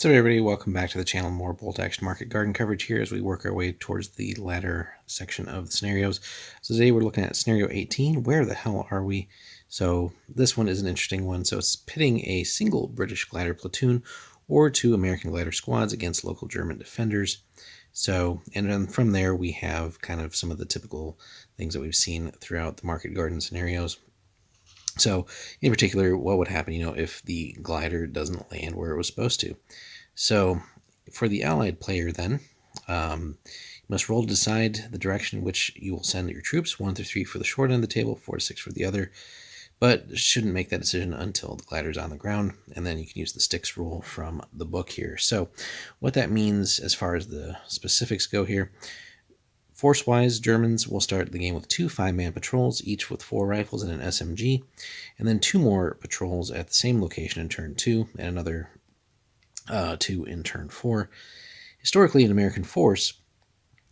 So everybody, welcome back to the channel. More bolt action market garden coverage here as we work our way towards the latter section of the scenarios. So today we're looking at scenario 18. Where the hell are we? So this one is an interesting one. So it's pitting a single British glider platoon or two American glider squads against local German defenders. So, and then from there we have kind of some of the typical things that we've seen throughout the market garden scenarios. So in particular, what would happen, if the glider doesn't land where it was supposed to? So for the allied player then, you must roll to decide the direction in which you will send your troops, 1 through 3 for the short end of the table, 4 to 6 for the other, but shouldn't make that decision until the glider's on the ground, and then you can use the sticks rule from the book here. So what that means as far as the specifics go here, force-wise, Germans will start the game with 2 5-man patrols, each with 4 rifles and an SMG, and then 2 more patrols at the same location in turn 2, and another 2 in turn 4. Historically, an American force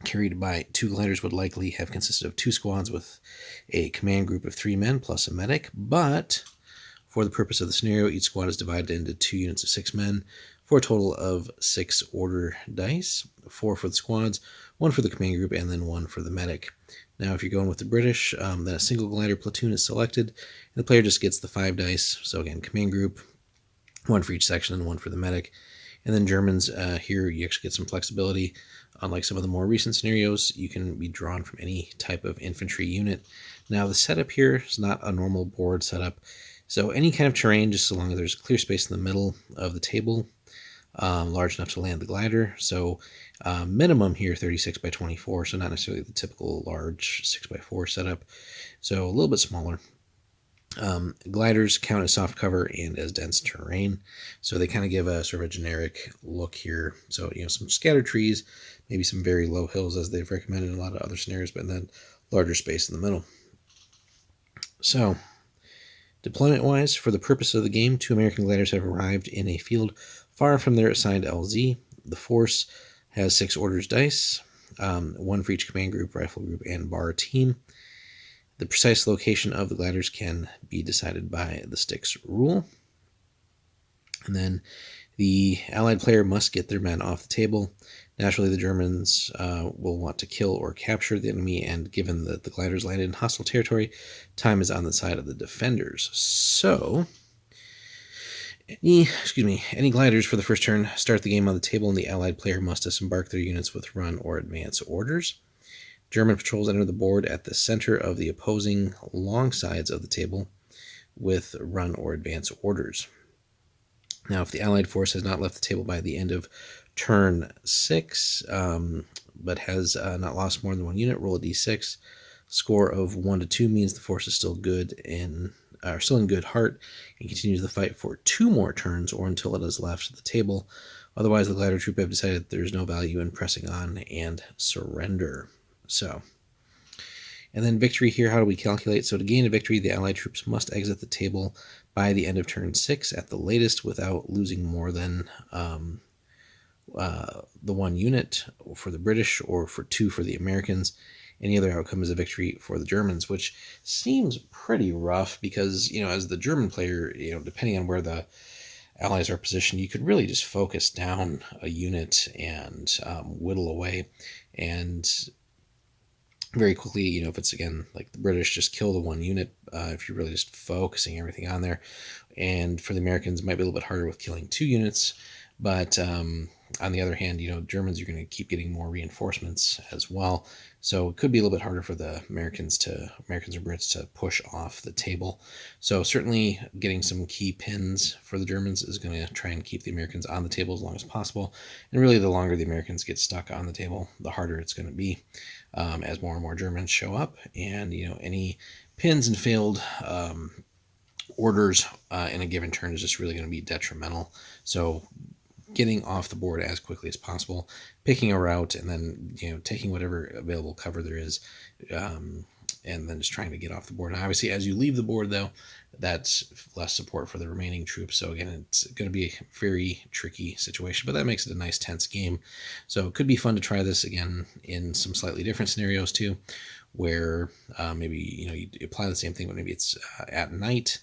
carried by 2 gliders would likely have consisted of 2 squads with a command group of 3 men plus a medic, but for the purpose of the scenario, each squad is divided into 2 units of 6 men for a total of 6 order dice, 4 for the squads, 1 for the command group, and then 1 for the medic. Now, if you're going with the British, then a single glider platoon is selected, and the player just gets the 5 dice. So again, command group, 1 for each section, and 1 for the medic. And then Germans, here you actually get some flexibility. Unlike some of the more recent scenarios, you can be drawn from any type of infantry unit. Now, the setup here is not a normal board setup. So any kind of terrain, just so long as there's a clear space in the middle of the table, large enough to land the glider. So minimum here, 36 by 24, so not necessarily the typical large 6 by 4 setup. So a little bit smaller. Gliders count as soft cover and as dense terrain, so they kind of give a sort of a generic look here. So some scattered trees, maybe some very low hills as they've recommended in a lot of other scenarios, but then larger space in the middle. So deployment wise, for the purpose of the game, 2 American gliders have arrived in a field far from their assigned LZ. The force has 6 orders dice, 1 for each command group, rifle group, and bar team. The precise location of the gliders can be decided by the sticks rule. And then the allied player must get their men off the table. Naturally, the Germans will want to kill or capture the enemy, and given that the gliders landed in hostile territory, time is on the side of the defenders. So, any gliders for the first turn start the game on the table, and the allied player must disembark their units with run or advance orders. German patrols enter the board at the center of the opposing long sides of the table with run or advance orders. Now, if the Allied force has not left the table by the end of turn 6, but has not lost more than 1 unit, roll a d6. Score of 1 to 2 means the force is still still in good heart and continues the fight for 2 more turns or until it has left the table. Otherwise, the glider troop have decided there's no value in pressing on and surrender. So, and then victory here, how do we calculate? So to gain a victory, the Allied troops must exit the table by the end of turn 6 at the latest without losing more than the 1 unit for the British or for 2 for the Americans. Any other outcome is a victory for the Germans, which seems pretty rough because, as the German player, depending on where the Allies are positioned, you could really just focus down a unit and whittle away. And very quickly, if it's, again, like the British, just kill the 1 unit if you're really just focusing everything on there. And for the Americans, it might be a little bit harder with killing 2 units. But on the other hand, Germans are going to keep getting more reinforcements as well. So it could be a little bit harder for the Americans or Brits to push off the table. So certainly getting some key pins for the Germans is going to try and keep the Americans on the table as long as possible. And really, the longer the Americans get stuck on the table, the harder it's going to be as more and more Germans show up. And, any pins and failed orders in a given turn is just really going to be detrimental. So getting off the board as quickly as possible, picking a route, and then taking whatever available cover there is, and then just trying to get off the board. And obviously, as you leave the board, though, that's less support for the remaining troops. So again, it's going to be a very tricky situation, but that makes it a nice tense game. So it could be fun to try this again in some slightly different scenarios too, where maybe you apply the same thing, but maybe it's at night,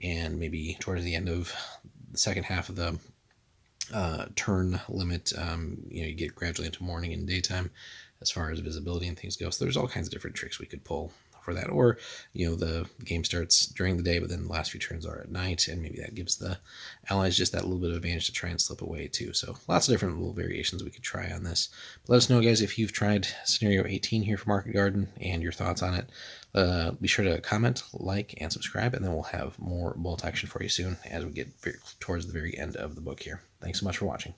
and maybe towards the end of the second half of the turn limit. You get gradually into morning and daytime as far as visibility and things go. So there's all kinds of different tricks we could pull for that. Or, the game starts during the day, but then the last few turns are at night, and maybe that gives the allies just that little bit of advantage to try and slip away too. So lots of different little variations we could try on this. But let us know, guys, if you've tried scenario 18 here for Market Garden and your thoughts on it. Be sure to comment, like, and subscribe, and then we'll have more bolt action for you soon as we get towards the very end of the book here. Thanks so much for watching.